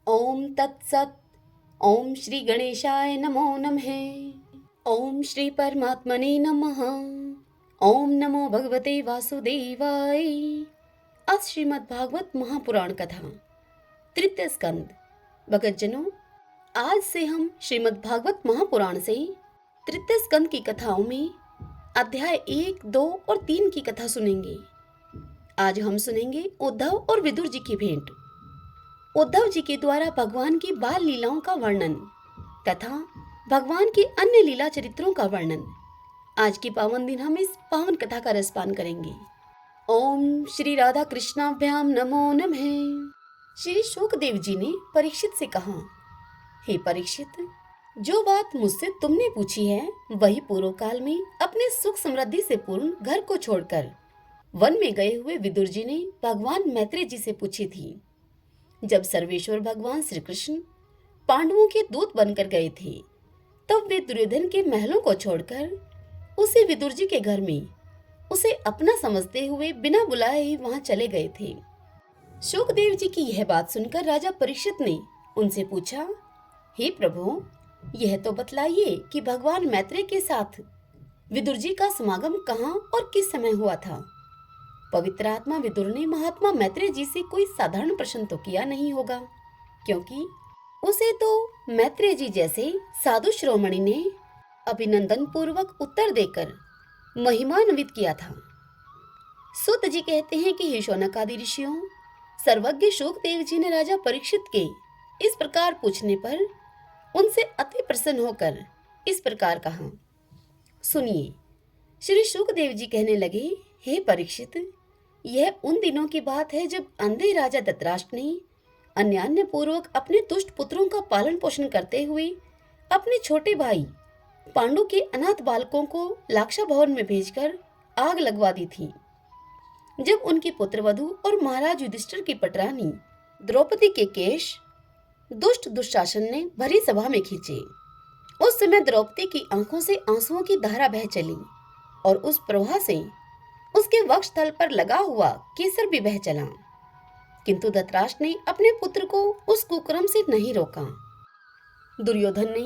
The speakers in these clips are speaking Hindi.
ओम तत्सत। ओम श्री गणेशाय नमो नमः। ओम श्री परमात्मने नमः। ओम नमो भगवते वासुदेवाय। आज श्रीमद् भागवत महापुराण कथा तृतीय स्कंद। भगतजनों, आज से हम श्रीमद् भागवत महापुराण से तृतीय स्कंद की कथाओं में अध्याय 1, 2 और 3 की कथा सुनेंगे। आज हम सुनेंगे उद्धव और विदुर जी की भेंट, उद्धव जी के द्वारा भगवान की बाल लीलाओं का वर्णन तथा भगवान के अन्य लीला चरित्रों का वर्णन। आज के पावन दिन हम इस पावन कथा का रसपान करेंगे। ओम श्री राधा कृष्णाभ्याम नमो नमः। श्री शुकदेव जी ने परीक्षित से कहा, हे परीक्षित, जो बात मुझसे तुमने पूछी है वही पूर्व काल में अपने सुख समृद्धि से पूर्ण घर को छोड़कर वन में गए हुए विदुर जी ने भगवान मैत्रेय जी से पूछी थी। जब सर्वेश्वर भगवान श्री कृष्ण पांडवों के दूत बनकर गए थे, तब वे दुर्योधन के महलों को छोड़कर उसे विदुर जी के घर में उसे अपना समझते हुए बिना बुलाए ही वहां चले गए थे। शुकदेव जी की यह बात सुनकर राजा परीक्षित ने उनसे पूछा, हे प्रभु, यह तो बतलाइए कि भगवान मैत्रेय के साथ विदुर जी का समागम कहाँ और किस समय हुआ था। पवित्र आत्मा विदुर ने महात्मा मैत्रेय जी से कोई साधारण प्रश्न तो किया नहीं होगा, क्योंकि उसे तो मैत्रेय जी जैसे साधु शिरोमणि ने अभिनंदन पूर्वक उत्तर देकर महिमान्वित किया था। सूत जी कहते हैं कि हे शौनक आदि ऋषियों, सर्वज्ञ शुकदेव जी ने राजा परीक्षित के इस प्रकार पूछने पर उनसे अति प्रसन्न होकर इस प्रकार कहा। सुनिए। श्री शुकदेव जी कहने लगे, हे परीक्षित, यह उन दिनों की बात है जब अंधे राजा धृतराष्ट्र ने अन्यान्य पूर्वक अपने दुष्ट पुत्रों का पालन पोषण करते हुए अपने छोटे भाई पांडु के अनाथ बालकों को लाक्षा भवन में भेजकर आग लगवा दी थी। जब उनकी पुत्रवधू और महाराज युधिष्ठिर की पटरानी द्रौपदी के केश दुष्ट दुशासन ने भरी सभा में खींचे, उस समय द्रौपदी की आंखों से आंसुओं की धारा बह चली और उस प्रवाह से उसके वक्ष तल पर लगा हुआ केसर भी बह चला। किंतु धृतराष्ट्र ने अपने पुत्र को उस कुकर्म से नहीं रोका। दुर्योधन ने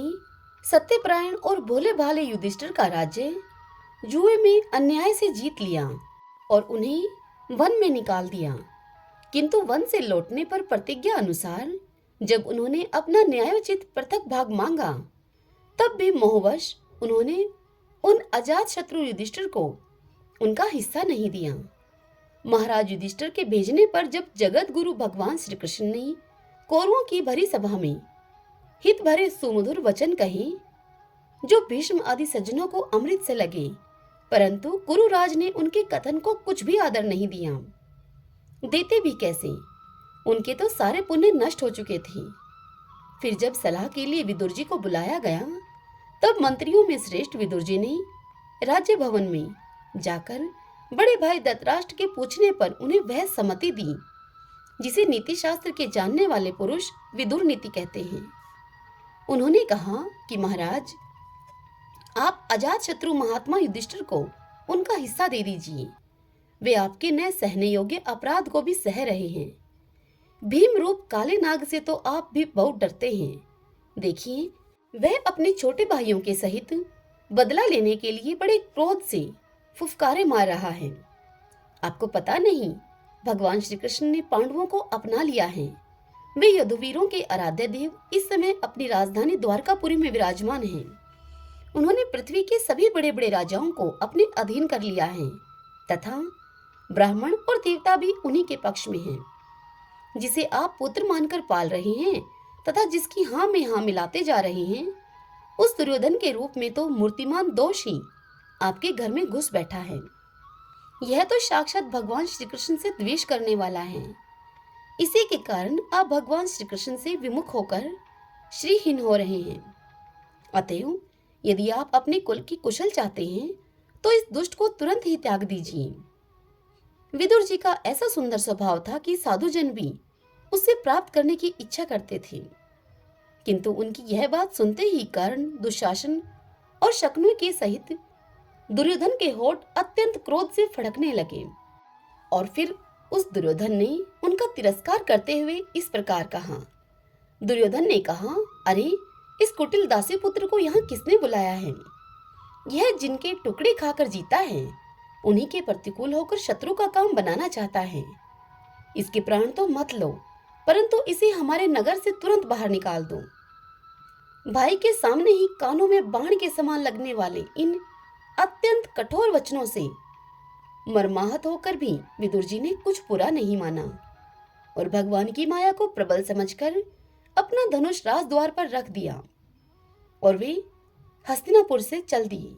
सत्यपरायण और भोले भाले युधिष्ठिर का राज्य जुए में अन्याय से जीत लिया और उन्हें वन में निकाल दिया। किंतु वन से लौटने पर प्रतिज्ञा अनुसार जब उन्होंने अपना न्यायोचित पृथक भाग मांगा, तब भी मोहवश उन्होंने उन अजात शत्रु युधिष्ठिर को उनका हिस्सा नहीं दिया। महाराज युधिष्ठिर के भेजने पर जब जगत गुरु भगवान श्री कृष्ण ने कौरवों की भरी सभा में हित भरे सुमधुर वचन कहे, जो भीष्म आदि सज्जनों को अमृत से लगे, परंतु गुरुराज ने उनके कथन को कुछ भी आदर नहीं दिया। देते भी कैसे, उनके तो सारे पुण्य नष्ट हो चुके थे। फिर जब सलाह के लिए विदुर जी को बुलाया गया, तब मंत्रियों में श्रेष्ठ विदुर जी ने राज्य भवन में जाकर बड़े भाई धृतराष्ट्र के पूछने पर उन्हें वह सम्मति दी जिसे नीति शास्त्र के जानने वाले पुरुष विदुर नीति कहते हैं। उन्होंने कहा कि महाराज, आप अजात शत्रु महात्मा युधिष्ठिर को उनका हिस्सा दे दीजिए। वे आपके न सहने योग्य अपराध को भी सह रहे हैं। भीम रूप काले नाग से तो आप भी बहुत डरते हैं। देखिए, वह अपने छोटे भाइयों के सहित बदला लेने के लिए बड़े क्रोध से फुफकारे मार रहा है। आपको पता नहीं, भगवान श्री कृष्ण ने पांडवों को अपना लिया है। वे यदुवीरों के आराध्य देव इस समय अपनी राजधानी द्वारकापुरी में विराजमान हैं। उन्होंने पृथ्वी के सभी बड़े बड़े राजाओं को अपने अधीन कर लिया है तथा ब्राह्मण और देवता भी उन्हीं के पक्ष में हैं। जिसे आप पुत्र मानकर पाल रहे हैं तथा जिसकी हाँ में हाँ मिलाते जा रहे हैं, उस दुर्योधन के रूप में तो मूर्तिमान दोष ही आपके घर में घुस बैठा है। यह तो साक्षात भगवान श्री कृष्ण से द्वेष करने वाला है। इसी के कारण आप भगवान श्री कृष्ण से विमुख होकर श्रीहीन हो रहे हैं। अतएव यदि आप अपने कुल की कुशल चाहते हैं तो इस दुष्ट को तुरंत ही त्याग दीजिए। विदुर जी का ऐसा सुंदर स्वभाव था कि साधुजन भी उससे प्राप्त करने की इच्छा करते थे। किंतु उनकी यह बात सुनते ही कर्ण, दुशासन और शकुनि के सहित दुर्योधन के होठ अत्यंत क्रोध से फड़कने लगे और फिर उस दुर्योधन ने उनका तिरस्कार करते हुए इस प्रकार कहा, दुर्योधन ने कहा, अरे इस कुटिल दासी पुत्र को यहाँ किसने बुलाया है? यह जिनके टुकड़े खाकर जीता है, उन्हीं के प्रतिकूल होकर शत्रु का काम बनाना चाहता है। इसके प्राण तो मत लो, परंतु इसे हमारे नगर से तुरंत बाहर निकाल दो। भाई के सामने ही कानों में बाण के समान लगने वाले इन अत्यंत कठोर वचनों से मर्माहत होकर भी विदुर जी ने कुछ बुरा नहीं माना और भगवान की माया को प्रबल समझकर अपना धनुष राजद्वार पर रख दिया और वे हस्तिनापुर से चल दिए।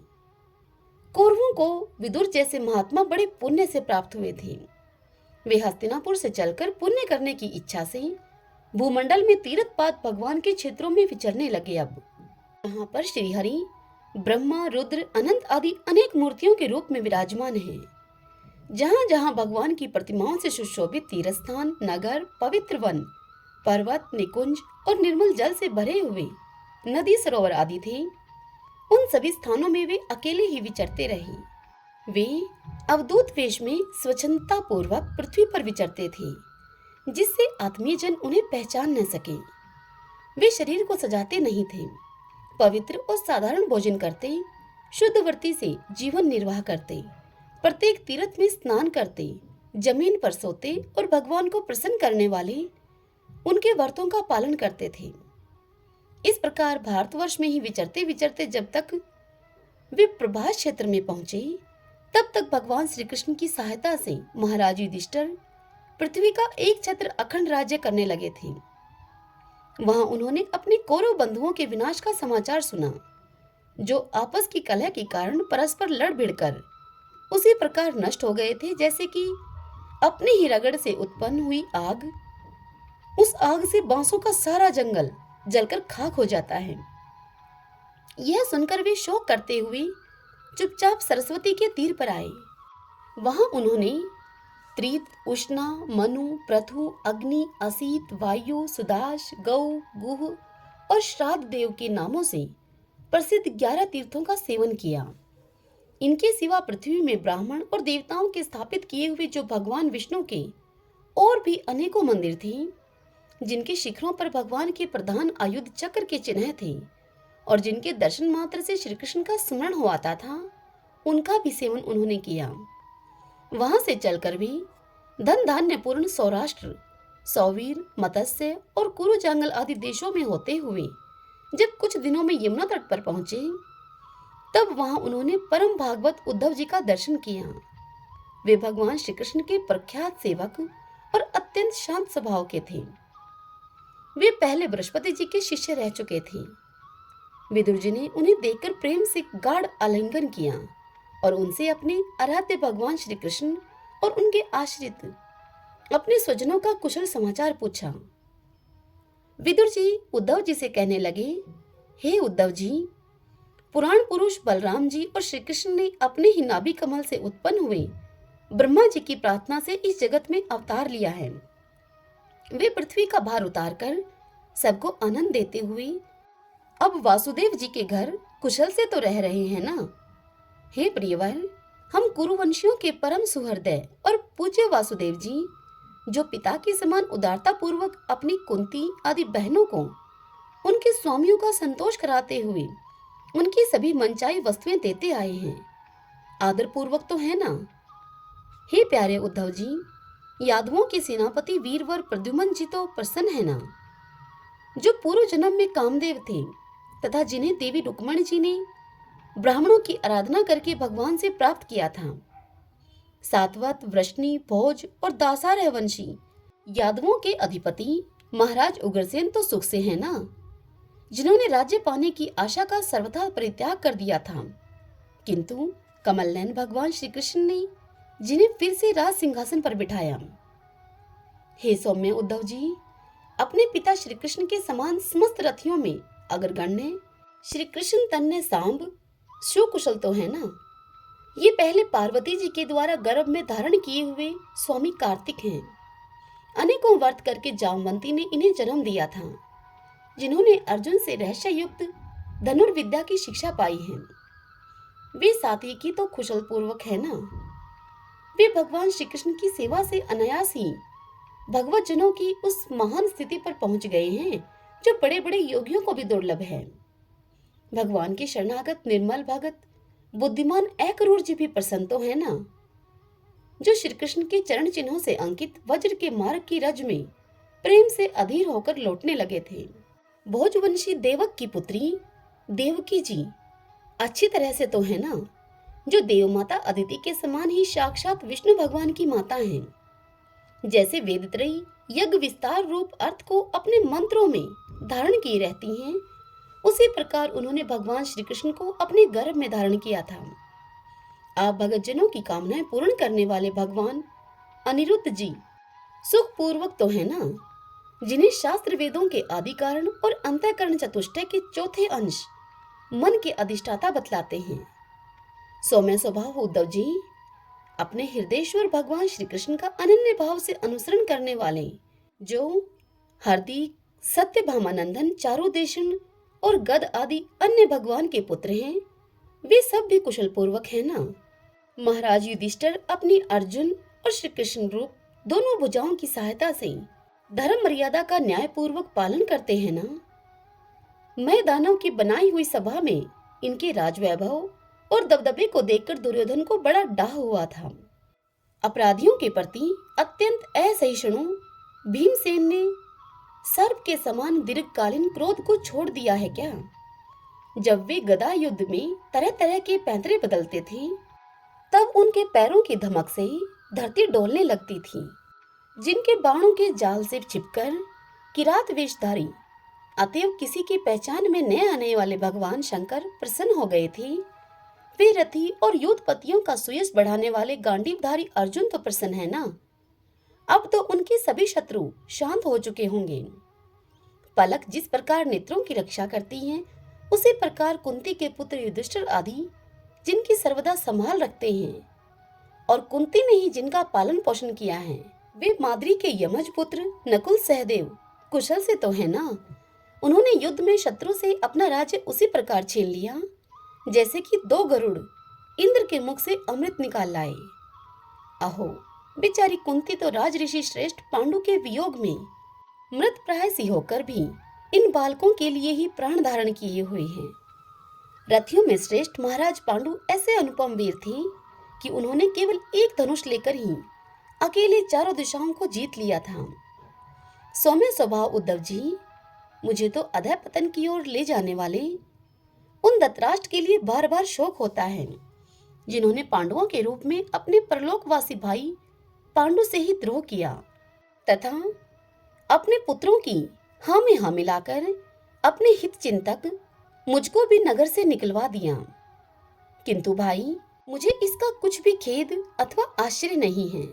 कौरवों को विदुर जैसे महात्मा बड़े पुण्य से प्राप्त हुए थे। वे हस्तिनापुर से चलकर पुण्य करने की इच्छा से भूमंडल में तीर्थपाद भगवान के क्षेत्रों में विचरने लगे। अब यहाँ पर श्रीहरि ब्रह्मा, रुद्र, अनंत आदि अनेक मूर्तियों के रूप में विराजमान हैं। जहाँ जहाँ भगवान की प्रतिमाओं से सुशोभित तीर्थस्थान, नगर, पवित्र वन, पर्वत, निकुंज और निर्मल जल से भरे हुए नदी, सरोवर आदि थे, उन सभी स्थानों में वे अकेले ही विचरते रहे। वे अवधूत वेश में स्वच्छंदता पूर्वक पृथ्वी पर विचरते थे, जिससे आत्मीय जन उन्हें पहचान न सके। वे शरीर को सजाते नहीं थे, पवित्र और साधारण भोजन करते, शुद्ध वृत्ति से जीवन निर्वाह करते, प्रत्येक तीर्थ में स्नान करते, जमीन पर सोते और भगवान को प्रसन्न करने वाले उनके व्रतों का पालन करते थे। इस प्रकार भारतवर्ष में ही विचरते विचरते जब तक वे प्रभास क्षेत्र में पहुंचे, तब तक भगवान श्री कृष्ण की सहायता से महाराज युधिष्ठिर पृथ्वी का एक छत्र अखंड राज्य करने लगे थे। वहां उन्होंने अपने कौरव बंधुओं के विनाश का समाचार सुना, जो आपस की कलह के कारण परस्पर लड़ भिड़कर उसी प्रकार नष्ट हो गए थे जैसे कि अपने ही रगड़ से उत्पन्न हुई आग। उस आग से बांसों का सारा जंगल जलकर खाक हो जाता है। यह सुनकर वे शोक करते हुए चुपचाप सरस्वती के तीर पर आए। वहां उन्होंने त्रित, उष्णा, मनु, पृथु, अग्नि, असीत, वायु, सुदाश, गौ, गुह और श्राद्ध देव के नामों से प्रसिद्ध 11 तीर्थों का सेवन किया। इनके सिवा पृथ्वी में ब्राह्मण और देवताओं के स्थापित किए हुए जो भगवान विष्णु के और भी अनेकों मंदिर थे, जिनके शिखरों पर भगवान के प्रधान आयुध चक्र के चिन्ह थे और जिनके दर्शन मात्र से श्री कृष्ण का स्मरण हो आता था, उनका भी सेवन उन्होंने किया। वहां से चलकर भी धन धान्य पूर्ण सौराष्ट्र, सौवीर, मत्स्य और कुरु जांगल आदि देशों में होते हुए जब कुछ दिनों में यमुना तट पर पहुंचे, तब वहां उन्होंने परम भागवत उद्धव जी का दर्शन किया। वे भगवान श्री कृष्ण के प्रख्यात सेवक और अत्यंत शांत स्वभाव के थे। वे पहले बृहस्पति जी के शिष्य रह चुके थे। विदुर जी ने उन्हें देखकर प्रेम से गाढ़ आलिंगन किया और उनसे अपने आराध्य भगवान श्री कृष्ण और उनके आश्रित अपने स्वजनों का कुशल समाचार पूछा। विदुर जी उद्धव जी से कहने लगे, हे उद्धव जी, पुराण पुरुष बलराम जी और श्री कृष्ण ने अपने ही नाभि कमल से उत्पन्न हुए ब्रह्मा जी की प्रार्थना से इस जगत में अवतार लिया है। वे पृथ्वी का भार उतारकर सबको आनंद देते हुए अब वासुदेव जी के घर कुशल से तो रह रहे हैं ना। हे प्रियवर, हम कुरुवंशियों के परम सुहृदय और पूज्य वासुदेव जी, जो पिता के समान उदारता पूर्वक अपनी कुंती आदि बहनों को उनके स्वामियों का संतोष कराते हुए उनकी सभी मनचाही वस्तुएं देते आए हैं, आदर पूर्वक तो है ना। हे प्यारे उद्धव जी, यादवों के सेनापति वीरवर प्रद्युम्न जी तो प्रसन्न है ना, जो पूर्व जन्म में कामदेव थे तथा जिन्हें देवी रुक्मणी जी ने ब्राह्मणों की आराधना करके भगवान से प्राप्त किया था। सातवत, वृष्णि, भोज और दासारह वंशी यादवों के अधिपति महाराज उग्रसेन तो सुख से है ना, जिन्होंने राज्य पाने की आशा का सर्वथा परित्याग कर दिया था, किंतु कमल नयन भगवान श्री कृष्ण ने जिन्हें फिर से राज सिंहासन पर बिठाया। हे सौम्य उद्धव जी, अपने पिता श्री कृष्ण के समान समस्त रथियों में अगर गण्य श्री कृष्ण तन्ने सांब सुकुशल तो है ना। ये पहले पार्वती जी के द्वारा गर्भ में धारण किए हुए स्वामी कार्तिक हैं। अनेकों व्रत करके जामवंती ने इन्हें जन्म दिया था, जिन्होंने अर्जुन से रहस्य युक्त धनुर्विद्या की शिक्षा पाई है। वे सात्विकी तो कुशल पूर्वक है ना। वे भगवान श्री कृष्ण की सेवा से अनायास ही भगवत जनों की उस महान स्थिति पर पहुंच गए हैं जो बड़े बड़े योगियों को भी दुर्लभ है। भगवान के शरणागत निर्मल भगत बुद्धिमान 1 करोड़ जी भी प्रसन्न तो है ना, जो श्री कृष्ण के चरण चिन्हों से अंकित वज्र के मार्ग की रज में प्रेम से अधीर होकर लौटने लगे थे। भोजवंशी देवक की पुत्री देवकी जी अच्छी तरह से तो है ना, जो देव माता अदिति के समान ही साक्षात विष्णु भगवान की माता हैं। जैसे वेदत्रयी यज्ञ विस्तार रूप अर्थ को अपने मंत्रों में धारण किए रहती हैं, उसी प्रकार उन्होंने भगवान श्री कृष्ण को अपने गर्भ में धारण किया था। आप भगतजनों की कामनाएं पूर्ण करने वाले भगवान अनिरुद्ध जी सुख पूर्वक तो है ना, जिन्हें शास्त्र वेदों के आदि कारण और अंतःकरण चतुष्टय के चौथे अंश मन के अधिष्ठाता बतलाते हैं। सौम्य स्वभाव उद्धव जी अपने हृदयेश्वर भगवान श्री कृष्ण का अनन्य भाव से अनुसरण करने वाले, जो हार्दिक सत्यभामानंदन चारुदेशन और गद आदि अन्य भगवान के पुत्र हैं, वे सब भी कुशल पूर्वक है ना। महाराज युधिष्ठिर अपनी अर्जुन और श्री कृष्ण रूप दोनों भुजाओं की सहायता से धर्म मर्यादा का न्याय पूर्वक पालन करते हैं ना। मैं दानव की बनाई हुई सभा में इनके राजवैभव और दबदबे को देखकर दुर्योधन को बड़ा डाह हुआ था। अपराधियों के प्रति अत्यंत असहिष्णु भीमसेन ने सर्प के समान दीर्घकालीन क्रोध को छोड़ दिया है क्या? जब वे गदा युद्ध में तरह तरह के पैंतरे बदलते थे, तब उनके पैरों की धमक से धरती डोलने लगती थी। जिनके बाणों के जाल से छिपकर किरात वेशधारी अतएव किसी की पहचान में न आने वाले भगवान शंकर प्रसन्न हो गए थे, वे रथी और योद्धपतियों का सुयश बढ़ाने वाले गांडीवधारी अर्जुन तो प्रसन्न है ना। अब तो उनके सभी शत्रु शांत हो चुके होंगे। पलक जिस प्रकार नेत्रों की रक्षा करती है, उसी प्रकार कुंती के पुत्र युधिष्ठिर आदि जिनकी सर्वदा संभाल रखते हैं, और कुंती ने ही जिनका पालन पोषण किया है, वे माद्री के यमज पुत्र नकुल सहदेव कुशल से तो है ना। उन्होंने युद्ध में शत्रु से अपना राज्य उसी प्रकार छीन लिया जैसे कि 2 गरुड़ इंद्र के मुख से अमृत निकाल लाए। अहो, बेचारी कुंती तो राज ऋषि श्रेष्ठ पांडु के वियोग में मृत प्राय सी होकर भी इन बालकों के लिए ही प्राण धारण किए हुए हैं। रथियों में श्रेष्ठ महाराज पांडु ऐसे अनुपम वीर थे कि उन्होंने केवल एक धनुष लेकर ही अकेले चारों दिशाओं को जीत लिया था। सौम्य स्वभाव उद्धव जी, मुझे तो अधः पतन की ओर ले जाने वाले उन धृतराष्ट्र के लिए बार बार शोक होता है, जिन्होंने पांडवों के रूप में अपने परलोकवासी भाई पांडु से ही द्रोह किया तथा अपने पुत्रों की हाँ में हाँ मिलाकर अपने हित चिंतक मुझको भी नगर से निकलवा दिया। किंतु भाई, मुझे इसका कुछ भी खेद अथवा आश्चर्य नहीं है।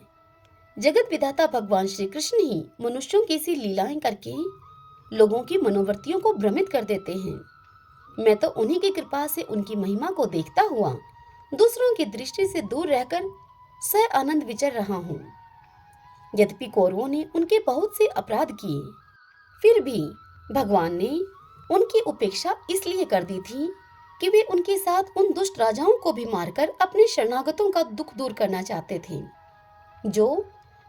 जगत विधाता भगवान श्री कृष्ण ही मनुष्यों की सी लीलाएं करके लोगों की मनोवृत्तियों को भ्रमित कर देते हैं। मैं तो उन्हीं की कृपा से उनकी महिमा को देखता हुआ दूसरों की दृष्टि से दूर रहकर सह आनंद विचर रहा हूँ। यद्यपि कौरवों ने उनके बहुत से अपराध किए, फिर भी भगवान ने उनकी उपेक्षा इसलिए कर दी थी कि वे उनके साथ उन दुष्ट राजाओं को भी मारकर अपने शरणागतों का दुख दूर करना चाहते थे, जो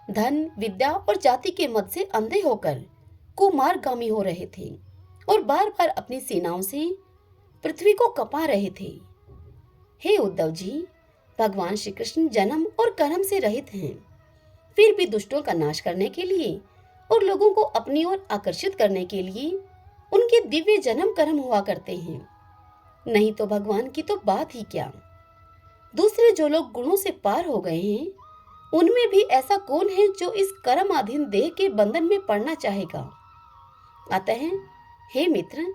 धन विद्या और जाति के मद से अंधे होकर कुमार्गामी हो रहे थे और बार बार अपनी सेनाओं से पृथ्वी को कपा रहे थे। हे उद्धव जी, भगवान श्री कृष्ण जन्म और कर्म से रहित हैं, फिर भी दुष्टों का नाश करने के लिए और लोगों को अपनी ओर आकर्षित करने के लिए उनके दिव्य जन्म कर्म हुआ करते हैं। नहीं तो भगवान की तो बात ही क्या। दूसरे जो लोग गुणों से पार हो गए हैं, उनमें भी ऐसा कौन है जो इस कर्माधीन देह के बंधन में पड़ना चाहेगा। अतः हे मित्र,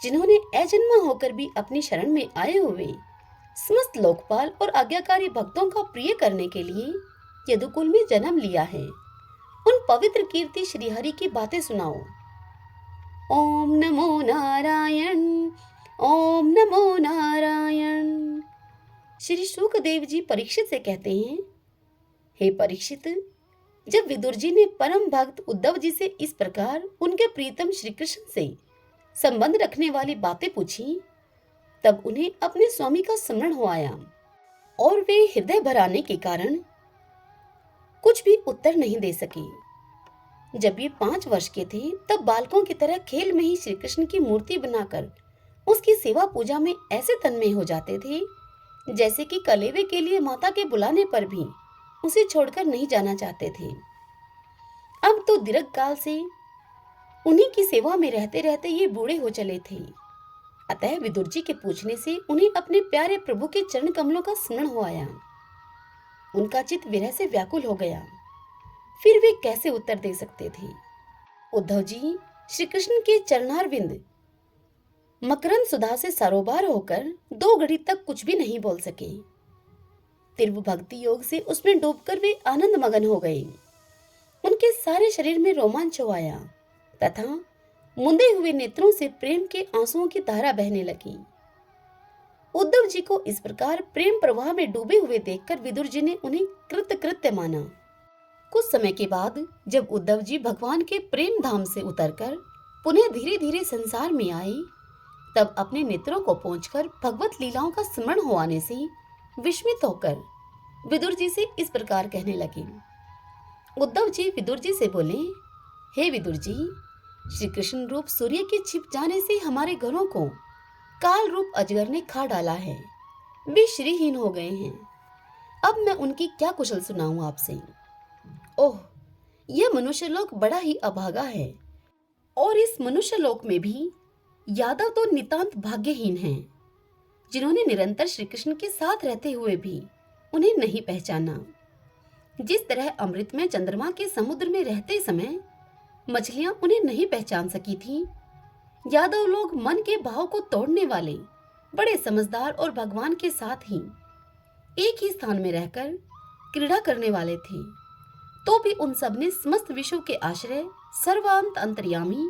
जिन्होंने अजन्मा होकर भी अपनी शरण में आए हुए समस्त लोकपाल और आज्ञाकारी भक्तों का प्रिय करने के लिए यदुकुल में जन्म लिया है, उन पवित्र कीर्ति श्रीहरि की बातें सुनाओ। ओम नमो नारायण, ओम नमो नारायण। श्री शुकदेव जी परीक्षित से कहते हैं, हे परीक्षित, जब विदुर जी ने परम भक्त उद्धव जी से इस प्रकार उनके प्रीतम श्री कृष्ण से संबंध रखने वाली बातें पूछी, तब उन्हें अपने स्वामी का स्मरण हो आया और वे हृदय भराने के कारण कुछ भी उत्तर नहीं दे सके। जब ये 5 वर्ष के थे तब बालकों की तरह खेल में ही श्री कृष्ण की मूर्ति बनाकर उसकी सेवा पूजा में ऐसे तन्मय हो जाते थे जैसे कि कलेवे के लिए माता के बुलाने पर भी उसे छोड़कर नहीं जाना चाहते थे। अब तो दीर्घ काल से उन्हीं की सेवा में रहते रहते ये बूढ़े हो चले थे। अतः विदुर जी के पूछने से उन्हें अपने प्यारे प्रभु के चरण कमलों का स्मरण हो आया। उनका चित्त विरह से व्याकुल हो गया। फिर वे कैसे उत्तर दे सकते थे। उद्धव जी श्री कृष्ण के चरणारविंद मकरंद सुधा से सरोबार होकर 2 घड़ी तक कुछ भी नहीं बोल सके। तीव्र भक्ति योग से उसमें डूबकर वे आनंद मगन हो गए। उनके सारे शरीर में रोमांच हो आया तथा मुंदे हुए नेत्रों से प्रेम के आंसुओं की धारा बहने लगी। उद्धव जी को इस प्रकार प्रेम प्रवाह में डूबे हुए देखकर विदुर जी ने उन्हें कृतकृत्य माना। कुछ समय के बाद जब उद्धव जी भगवान के प्रेम धाम से उतरकर पुनः धीरे धीरे संसार में आए, तब अपने नेत्रों को पोंछकर भगवत लीलाओं का स्मरण हो आने से विस्मित होकर विदुर जी से इस प्रकार कहने लगे। उद्धव जी विदुर जी से बोले, हे विदुर जी, श्री कृष्ण रूप सूर्य के छिप जाने से हमारे घरों को काल रूप अजगर ने खा डाला है। वे श्रीहीन हो गए हैं। अब मैं उनकी क्या कुशल सुनाऊं आपसे। ओह, यह मनुष्यलोक बड़ा ही अभागा है और इस मनुष्यलोक में भी यादव तो नितांत भाग्यहीन हैं, जिन्होंने निरंतर श्री कृष्ण के साथ रहते हुए भी उन्हें नहीं पहचाना। जिस तरह अमृत में चंद्रमा के समुद्र में रहते समय मछलियां उन्हें नहीं पहचान सकी थीं, यादव लोग मन के भाव को तोड़ने वाले बड़े समझदार और भगवान के साथ ही एक ही स्थान में रहकर क्रीड़ा करने वाले थे, तो भी उन सब ने समस्त विश्व के आश्रय सर्वांत अंतर्यामी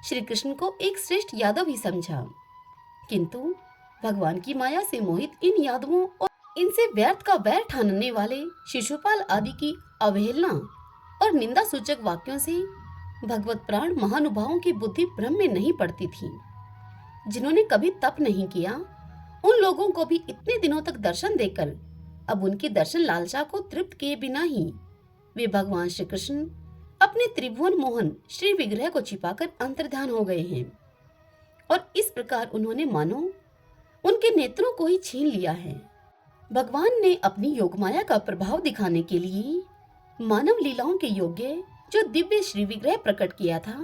श्री कृष्ण को एक श्रेष्ठ यादव ही समझा। किंतु भगवान की माया से मोहित इन यादवों और इनसे व्यर्थ का वैर ठानने वाले शिशुपाल आदि की अवहेलना और निंदा सूचक वाक्यों से भगवत प्राण महानुभावों की बुद्धि भ्रम में नहीं पड़ती थी। जिन्होंने कभी तप नहीं किया, उन लोगों को भी इतने दिनों तक दर्शन देकर अब उनकी दर्शन लालसा को तृप्त किए बिना ही वे भगवान श्री कृष्ण अपने त्रिभुवन मोहन श्री विग्रह को छिपाकर अंतर्ध्यान हो गए हैं और इस प्रकार उन्होंने मानो उनके नेत्रों को ही छीन लिया है। भगवान ने अपनी योगमाया का प्रभाव दिखाने के लिए मानव लीलाओं के योग्य जो दिव्य श्री विग्रह प्रकट किया था,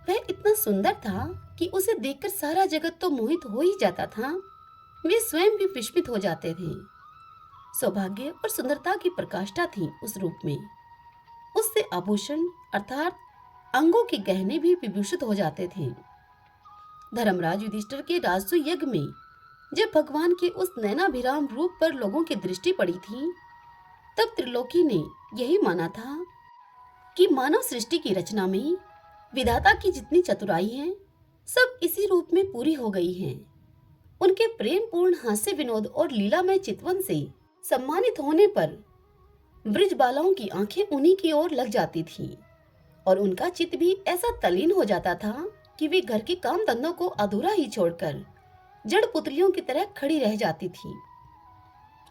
वह इतना सुंदर था कि उसे देखकर सारा जगत तो मोहित हो ही जाता था, वे स्वयं भी विस्मित हो जाते थे। सौभाग्य और सुंदरता की प्रकाष्ठा थी उस रूप में। उससे आभूषण अर्थात अंगों के गहने भी विभूषित हो जाते थे। धर्मराज युधिष्ठिर के राजसू यज्ञ में जब भगवान के उस नैनाभिराम रूप पर लोगों की दृष्टि पड़ी थी, तब त्रिलोकी ने यही माना था कि मानव सृष्टि की रचना में विधाता की जितनी चतुराई है, सब इसी रूप में पूरी हो गई है। उनके प्रेम पूर्ण हास्य विनोद और लीलामय चितवन से सम्मानित होने पर ब्रिज बालाओं की आंखें उन्हीं की ओर लग जाती थी और उनका चित्त भी ऐसा तल्लीन हो जाता था कि वे घर के काम धंधों को अधूरा ही छोड़कर जड़ पुतलियों की तरह खड़ी रह जाती थी।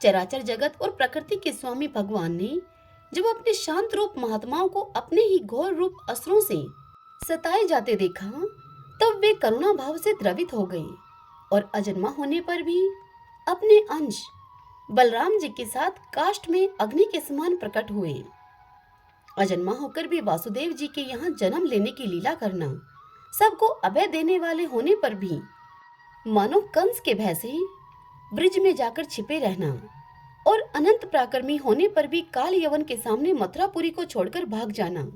चराचर जगत और प्रकृति के स्वामी भगवान ने जब अपने शांत रूप महात्माओं को अपने ही घोर रूप असुरों से सताए जाते देखा, तब वे करुणा भाव से द्रवित हो गए और अजन्मा होने पर भी अपने अंश बलराम जी के साथ काष्ठ में अग्नि के समान प्रकट हुए। अजन्मा होकर भी वासुदेव जी के यहाँ जन्म लेने की लीला करना, सबको अभय देने वाले होने पर भी मानो कंस के भय से ब्रिज में जाकर छिपे रहना और अनंत पराक्रमी होने पर भी काल यवन के सामने मथुरापुरी को छोड़कर भाग जाना।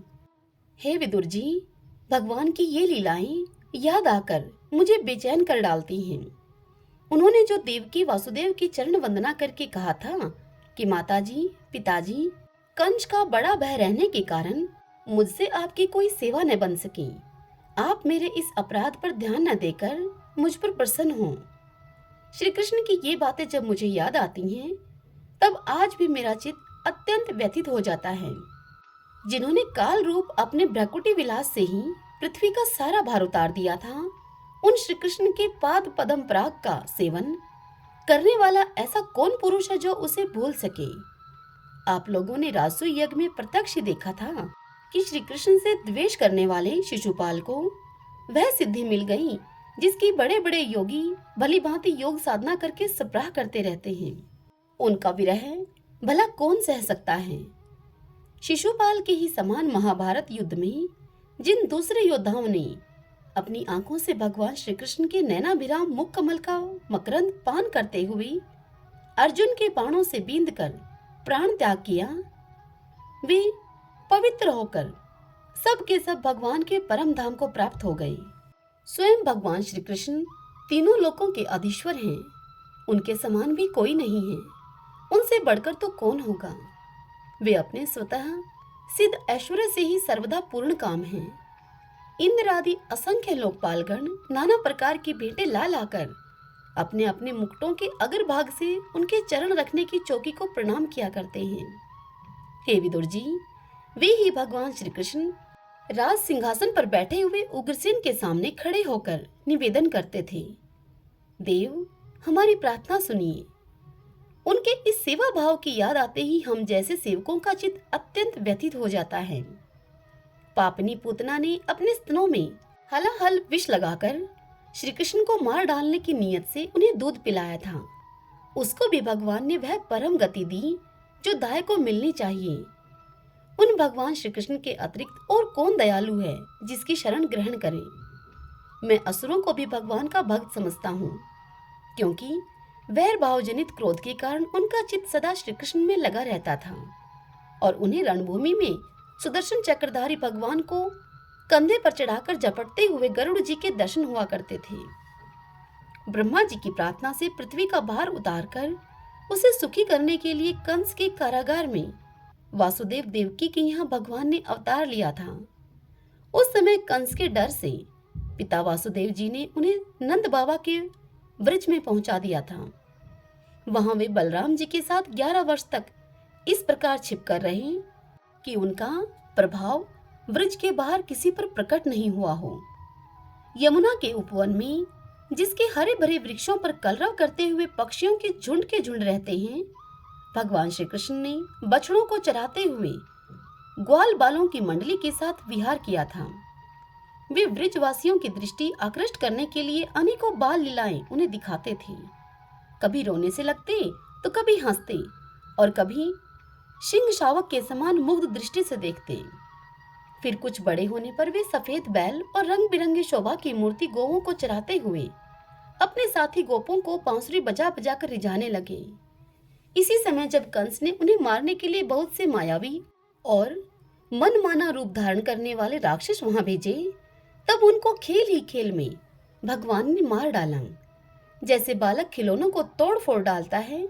हे विदुर जी, भगवान की ये लीलाएं याद आकर मुझे बेचैन कर डालती हैं। उन्होंने जो देवकी वासुदेव की चरण वंदना करके कहा था कि माताजी, पिताजी, कंस का बड़ा भय रहने के कारण मुझसे आपकी कोई सेवा न बन सकी, आप मेरे इस अपराध पर ध्यान न देकर मुझ पर प्रसन्न हो। श्री कृष्ण की ये बातें जब मुझे याद आती हैं, तब आज भी मेरा चित्त अत्यंत व्यथित हो जाता है। जिन्होंने काल रूप अपने भ्रकुटी विलास से ही पृथ्वी का सारा भार उतार दिया था, उन श्री कृष्ण के पाद पदम पराग का सेवन करने वाला ऐसा कौन पुरुष है जो उसे भूल सके। आप लोगों ने राजसूय यज्ञ में प्रत्यक्ष देखा था कि श्री कृष्ण से द्वेष करने वाले शिशुपाल को वह सिद्धि मिल गई जिसकी बड़े बड़े योगी भली भांति योग साधना करके सप्राह करते रहते हैं। उनका विरह भला कौन सह सकता है। शिशुपाल के ही समान महाभारत युद्ध में जिन दूसरे योद्धाओं ने अपनी आंखों से भगवान श्री कृष्ण के नैनाभिराम मुख कमल का मकरंद पान करते हुए अर्जुन के बाणों से बींध कर प्राण त्याग किया, वे पवित्र होकर सब के सब भगवान के परम धाम को प्राप्त हो गए। स्वयं भगवान श्री कृष्ण तीनों लोकों के अधीश्वर हैं। उनके समान भी कोई नहीं है, उनसे बढ़कर तो कौन होगा। वे अपने स्वतः सिद्ध ऐश्वर्य से ही सर्वदा पूर्ण काम हैं। इंद्र आदि असंख्य लोकपालगण नाना प्रकार की भेंटें ला लाकर अपने अपने मुकुटों के अग्रभाग से उनके चरण रखने की चौकी को प्रणाम किया करते हैं। हे विदुर जी, वे ही भगवान श्री कृष्ण राज सिंहासन पर बैठे हुए उग्रसेन के सामने खड़े होकर निवेदन करते थे, देव हमारी प्रार्थना सुनिए। उनके इस सेवा भाव की याद आते ही हम जैसे सेवकों का चित्त अत्यंत व्यथित हो जाता है। पापनी पूतना ने अपने स्तनों में हलाहल विष लगाकर श्री कृष्ण को मार डालने की नीयत से उन्हें दूध पिलाया था। उसको भी भगवान ने वह परम गति दी जो दाय को मिलनी चाहिए। उन भगवान श्री कृष्ण के अतिरिक्त और कौन दयालु है जिसकी शरण ग्रहण करे। मैं असुरों को भी भगवान का भक्त समझता हूँ, क्योंकि वैर भाव जनित क्रोध के कारण उनका चित्त सदा श्री कृष्ण में लगा रहता था और उन्हें रणभूमि में सुदर्शन चक्रधारी भगवान को कंधे पर चढ़ाकर झपटते हुए गरुड़ जी के दर्शन हुआ करते थे। ब्रह्मा जी की प्रार्थना से पृथ्वी का भार उतारकर उसे सुखी करने के लिए कंस के कारागार में वासुदेव देवकी के यहाँ भगवान ने अवतार लिया था। उस समय कंस के डर से पिता वासुदेव जी ने उन्हें नंद बाबा के ब्रज में पहुंचा दिया था। वहां वे बलराम जी के साथ 11 वर्ष तक इस प्रकार छिपकर रहे कि उनका प्रभाव ब्रज के बाहर किसी पर प्रकट नहीं हुआ हो। यमुना के उपवन में जिसके हरे भरे वृक्षों पर कलरव करते हुए पक्षियों के झुंड रहते हैं, भगवान श्री कृष्ण ने बछड़ों को चराते हुए ग्वाल बालों की मंडली के साथ विहार किया था। वे ब्रजवासियों की दृष्टि आकृष्ट करने के लिए अनेकों बाल लीलाएं उन्हें दिखाते थे। कभी रोने से लगते तो कभी हंसते और कभी सिंह शावक के समान मुग्ध दृष्टि से देखते। फिर कुछ बड़े होने पर वे सफेद बैल और रंग बिरंगी शोभा की मूर्ति गोवों को चराते हुए अपने साथी गोपों को बांसुरी बजा बजा कर रिझाने लगे। इसी समय जब कंस ने उन्हें मारने के लिए बहुत से मायावी और मनमाना रूप धारण करने वाले राक्षस वहां भेजे, तब उनको खेल ही खेल में भगवान ने मार डाला। जैसे बालक खिलौनों को तोड़ फोड़ डालता है,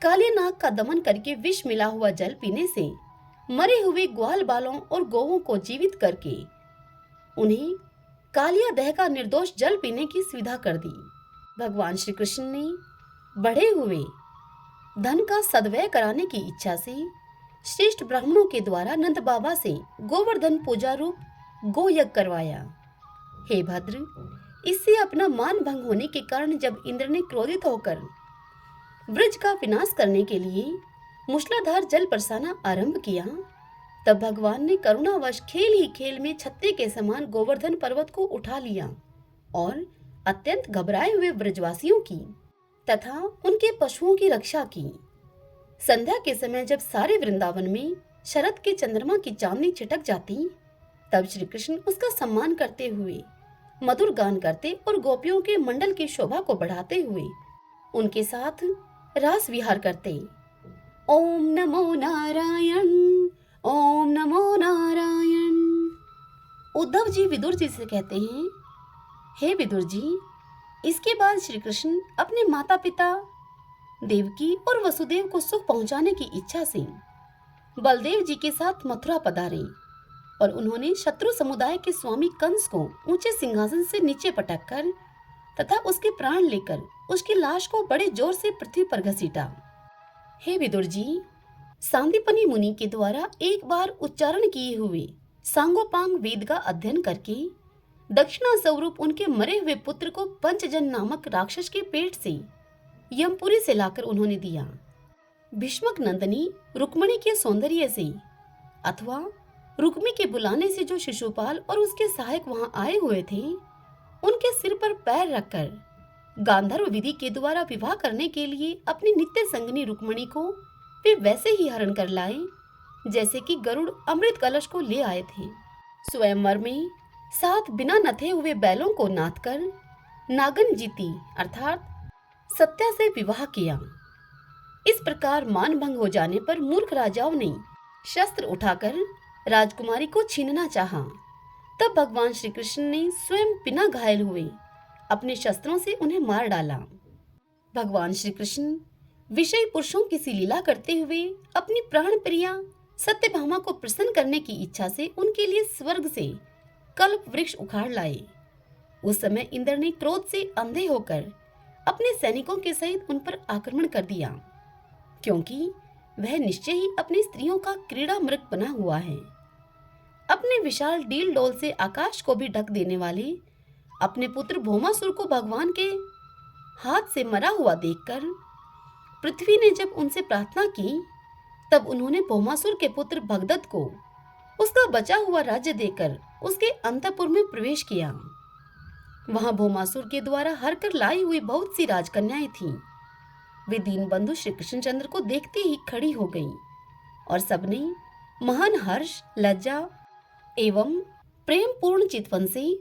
काले नाग का दमन करके विष मिला हुआ जल पीने से मरे हुए ग्वाल बालों और गौओं को जीवित करके उन्हें कालिया दह का निर्दोष जल पीने की सुविधा कर दी। भगवान श्री कृष्ण ने बढ़े हुए धन का सद्व्यय कराने की इच्छा से श्रेष्ठ ब्राह्मणों के द्वारा नंद बाबा से गोवर्धन पूजा रूप गोयज्ञ करवाया। हे भद्र, इससे अपना मान भंग होने के कारण जब इंद्र ने क्रोधित होकर ब्रज का विनाश करने के लिए मूसलाधार जल बरसाना आरंभ किया, तब भगवान ने करुणावश खेल ही खेल में छत्ते के समान गोवर्धन पर्वत को उठा लिया और अत्यंत घबराए हुए ब्रजवासियों की तथा उनके पशुओं की रक्षा की। संध्या के समय जब सारे वृंदावन में शरद के चंद्रमा की चांदनी छिटक जाती, तब श्री कृष्ण उसका सम्मान करते हुए मधुर गान करते और गोपियों के मंडल की शोभा को बढ़ाते हुए उनके साथ रास विहार करते। ओम नमो नारायण, ओम नमो नारायण। उद्धव जी विदुर जी से कहते हैं, हे विदुर जी, इसके बाद श्री कृष्ण अपने माता पिता देवकी और वसुदेव को सुख पहुंचाने की इच्छा से बलदेव जी के साथ मथुरा पधारे और उन्होंने शत्रु समुदाय के स्वामी कंस को ऊंचे सिंहासन से नीचे पटककर तथा उसके प्राण लेकर उसकी लाश को बड़े जोर से पृथ्वी पर घसीटा। हे विदुर जी, सांदीपनी मुनि के द्वारा एक बार उच्चारण किए हुए सांगोपांग वेद का अध्ययन करके दक्षिणा स्वरूप उनके मरे हुए पुत्र को पंचजन नामक राक्षस के पेट से यमपुरी से लाकर उन्होंने दिया। भीष्मक नंदनी रुक्मणी के सौंदर्य से अथवा रुक्मी के बुलाने से जो शिशुपाल और उसके सहायक वहां आए हुए थे, उनके सिर पर पैर रखकर गांधर्व विधि के द्वारा विवाह करने के लिए अपनी नित्य संगिनी रुक्मणी को वे वैसे ही हरण कर लाए जैसे कि गरुड़ अमृत कलश को ले आए थे। स्वयंवर में 7 बिना नथे हुए बैलों को नाथ कर नागन जीती अर्थात सत्या से विवाह किया। इस प्रकार मानभंग हो जाने पर मूर्ख राजाओं ने शस्त्र उठाकर राजकुमारी को छीनना चाहा। तब भगवान श्री कृष्ण ने स्वयं बिना घायल हुए अपने शस्त्रों से उन्हें मार डाला। भगवान श्री कृष्ण विषयी पुरुषों की सी लीला करते हुए अपनी प्राण प्रिया सत्यभामा को प्रसन्न करने की इच्छा से उनके लिए स्वर्ग से कल्प वृक्ष उखाड़ लाए। उस समय इंद्र ने क्रोध से अंधे होकर अपने सैनिकों के सहित उन पर आक्रमण कर दिया, क्योंकि वह निश्चय ही अपनी स्त्रियों का क्रीड़ा मृग बना हुआ है। अपने विशाल डील डोल से आकाश को भी ढक देने वाले अपने पुत्र भौमासुर को भगवान के हाथ से मरा हुआ देखकर पृथ्वी ने जब उनसे प्रार्थना की, तब उन्होंने भौमासुर के पुत्र भगदत्त को उसका बचा हुआ राज्य देकर उसके अंतःपुर में प्रवेश किया। वहां भौमासुर के द्वारा हर कर लाई हुई बहुत सी राजकन्याएं थीं। वे दीनबंधु श्री कृष्णचंद्र को देखते ही खड़ी हो गईं और सबने महान हर्ष, लज्जा एवं प्रेम पूर्ण चितवन से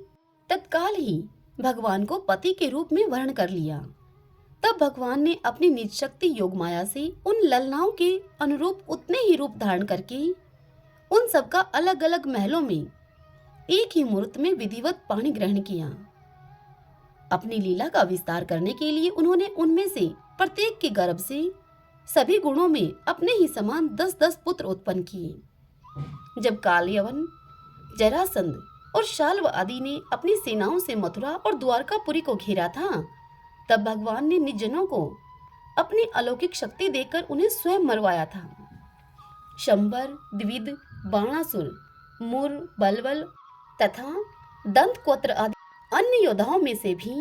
तत्काल ही भगवान को पति के रूप में वर्ण कर लिया। तब भगवान ने अपनी निज शक्ति योग माया से उन ललनाओं के अनुरूप उतने ही रूप धारण करके उन सबका अलग अलग महलों में एक ही मुहूर्त में विधिवत पाणी ग्रहण किया। अपनी लीला का विस्तार करने के लिए उन्होंने उनमें से प्रत्येक के गर्भ से सभी गुणों में अपने ही समान 10-10 पुत्र उत्पन्न किए। जब कालयवन, जरासंध और शाल्व आदि ने अपनी सेनाओं से मथुरा और द्वारकापुरी को घेरा था, तब भगवान ने निज जनों को अपनी अलौकिक शक्ति देकर उन्हें स्वयं मरवाया था। शंबर, द्विविद, बाणासुर, मुर, बलवल तथा दंतक्वत्र आदि अन्य योद्धाओं में से भी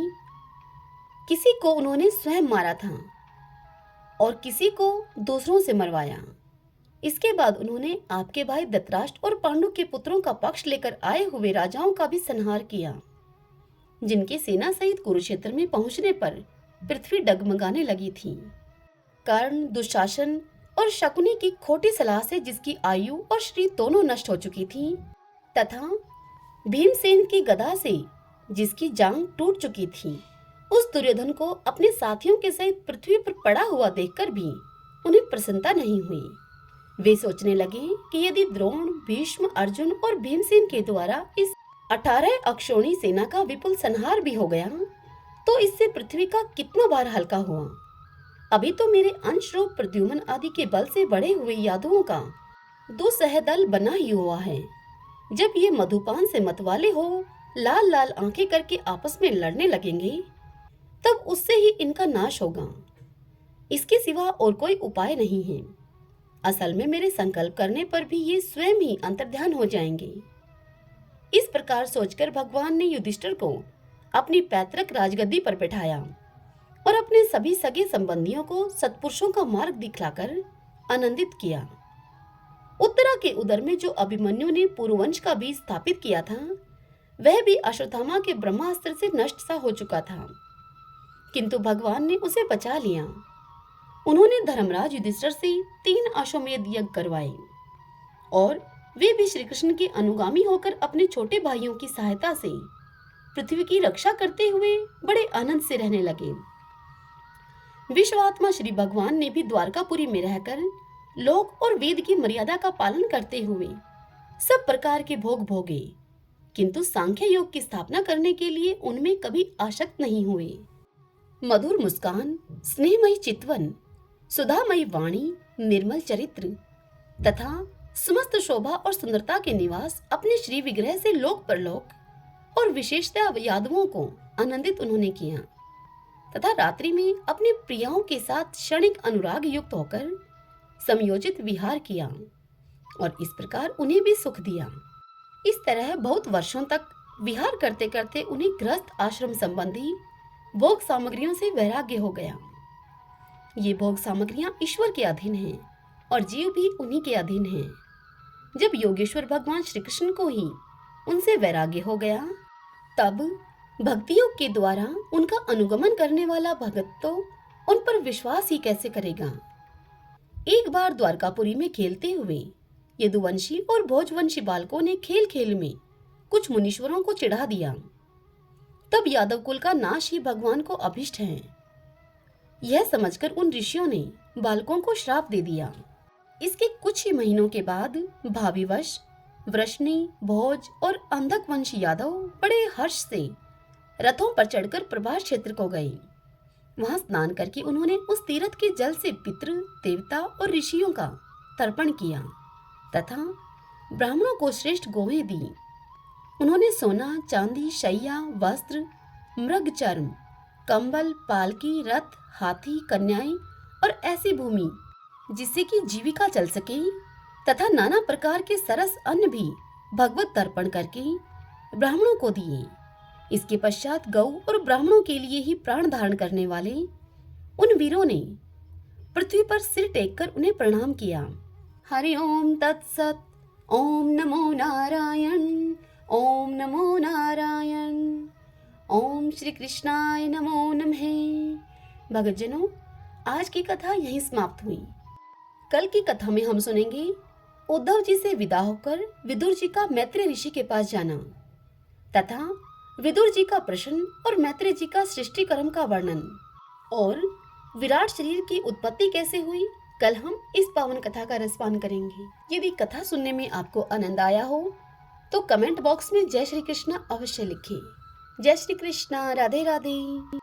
किसी को उन्होंने स्वयं मारा था और किसी को दूसरों से मरवाया। इसके बाद उन्होंने आपके भाई धृतराष्ट्र और पांडु के पुत्रों का पक्ष लेकर आए हुए राजाओं का भी संहार किया, जिनके सेना सहित कुरुक्षेत्र में पहुंचने पर पृथ्वी डगमगाने लगी थी। कर्ण, दुशासन और शकुनी की खोटी सलाह से जिसकी आयु और शरीर दोनों नष्ट हो चुकी थी, तथा भीमसेन की गदा से जिसकी जांग टूट चुकी थी, उस दुर्योधन को अपने साथियों के सहित पृथ्वी पर पड़ा हुआ देखकर भी उन्हें प्रसन्नता नहीं हुई। वे सोचने लगे कि यदि द्रोण, भीष्म, अर्जुन और भीमसेन के द्वारा इस 18 अक्षौणी सेना का विपुल संहार भी हो गया, तो इससे पृथ्वी का कितना भार हल्का हुआ। अभी तो मेरे अंश रूप प्रद्युम्न आदि के बल से बढ़े हुए यादवों का 2 सहदल बना ही हुआ है। जब ये मधुपान से मतवाले हो लाल लाल आंखें करके आपस में लड़ने लगेंगे, तब उससे ही इनका नाश होगा। इसके सिवा और कोई उपाय नहीं है। असल में मेरे संकल्प करने पर भी ये स्वयं ही अंतर्ध्यान हो जाएंगे। इस प्रकार सोचकर भगवान ने युधिष्ठिर को अपनी पैतृक राजगद्दी पर बैठाया और अपने सभी सगे संबंधियों को सत्पुरुषों का मार्ग दिखलाकर आनंदित किया। उत्तरा के उदर में जो अभिमन्यु ने पूर्ववंश का बीज स्थापित किया था, वह भी अश्वत्थामा के ब्रह्मास्त्र से नष्ट सा हो चुका था, किंतु भगवान ने उसे बचा लिया। उन्होंने धर्मराज युधिष्ठिर से 3 अश्वमेध यज्ञ करवाए और वे भी श्री कृष्ण के अनुगामी होकर अपने छोटे भाइयों की सहायता से पृथ्वी की रक्षा करते हुए बड़े आनंद से रहने लगे। विश्वात्मा श्री भगवान ने भी द्वारकापुरी में रहकर लोक और वेद की मर्यादा का पालन करते हुए सब प्रकार के भोग भोगे, किंतु सांख्य योग की स्थापना करने के लिए उनमें कभी आसक्त नहीं हुए। मधुर मुस्कान, स्नेहमयी चितवन, सुधामयी वाणी, निर्मल चरित्र तथा समस्त शोभा और सुंदरता के निवास अपने श्री विग्रह से लोक परलोक और विशेषतः यादवों को आनंदित उन्होंने किया तथा रात्रि में अपनी प्रियाओं के साथ क्षणिक अनुराग युक्त होकर समयोजित विहार किया और इस प्रकार उन्हें भी सुख दिया। इस तरह बहुत वर्षों तक विहार करते करते उन्हें गृहस्थ आश्रम संबंधी भोग सामग्रियों से वैराग्य हो गया। ये भोग सामग्रियां ईश्वर के अधीन हैं और जीव भी उन्हीं के अधीन हैं। जब योगेश्वर भगवान श्री कृष्ण को ही उनसे वैराग्य हो गया, तब भक्ति योग के द्वारा उनका अनुगमन करने वाला भगत तो उन पर विश्वास ही कैसे करेगा। एक बार द्वारकापुरी में खेलते हुए यदुवंशी और भोजवंशी बालकों ने खेल खेल में कुछ मुनीश्वरों को चिढ़ा दिया। तब यादव कुल का नाश ही भगवान को अभिष्ट है, यह समझकर उन ऋषियों ने बालकों को श्राप दे दिया। इसके कुछ ही महीनों के बाद भाविवश वृष्णि, भोज और अंधक वंशी यादव बड़े हर्ष से रथों पर चढ़कर प्रभास क्षेत्र को गए। वहां स्नान करके उन्होंने उस तीर्थ के जल से पितृ, देवता और ऋषियों का तर्पण किया तथा ब्राह्मणों को श्रेष्ठ गोवें दी। उन्होंने सोना, चांदी, शैया, वस्त्र, मृग चर्म, कंबल, पालकी, रथ, हाथी, कन्याएं और ऐसी भूमि जिससे कि जीविका चल सके तथा नाना प्रकार के सरस अन्न भी भगवत तर्पण करके ब्राह्मणों को दिए। इसके पश्चात गौ और ब्राह्मणों के लिए ही प्राण धारण करने वाले उन वीरों ने पृथ्वी पर सिर टेककर उन्हें प्रणाम किया। हरि ओम तत्सत। ओम नमो नारायण। ओम नमो नारायण। ओम श्री कृष्णाय नमो नमः। भक्तजनों, आज की कथा यहीं समाप्त हुई। कल की कथा में हम सुनेंगे उद्धव जी से विदा होकर विदुर जी का मैत्रेय ऋषि के पास जाना तथा विदुर जी का प्रश्न और मैत्रेय जी का सृष्टि कर्म का वर्णन और विराट शरीर की उत्पत्ति कैसे हुई। कल हम इस पावन कथा का रसपान करेंगे। यदि कथा सुनने में आपको आनंद आया हो तो कमेंट बॉक्स में जय श्री कृष्णा अवश्य लिखें। जय श्री कृष्णा। राधे राधे।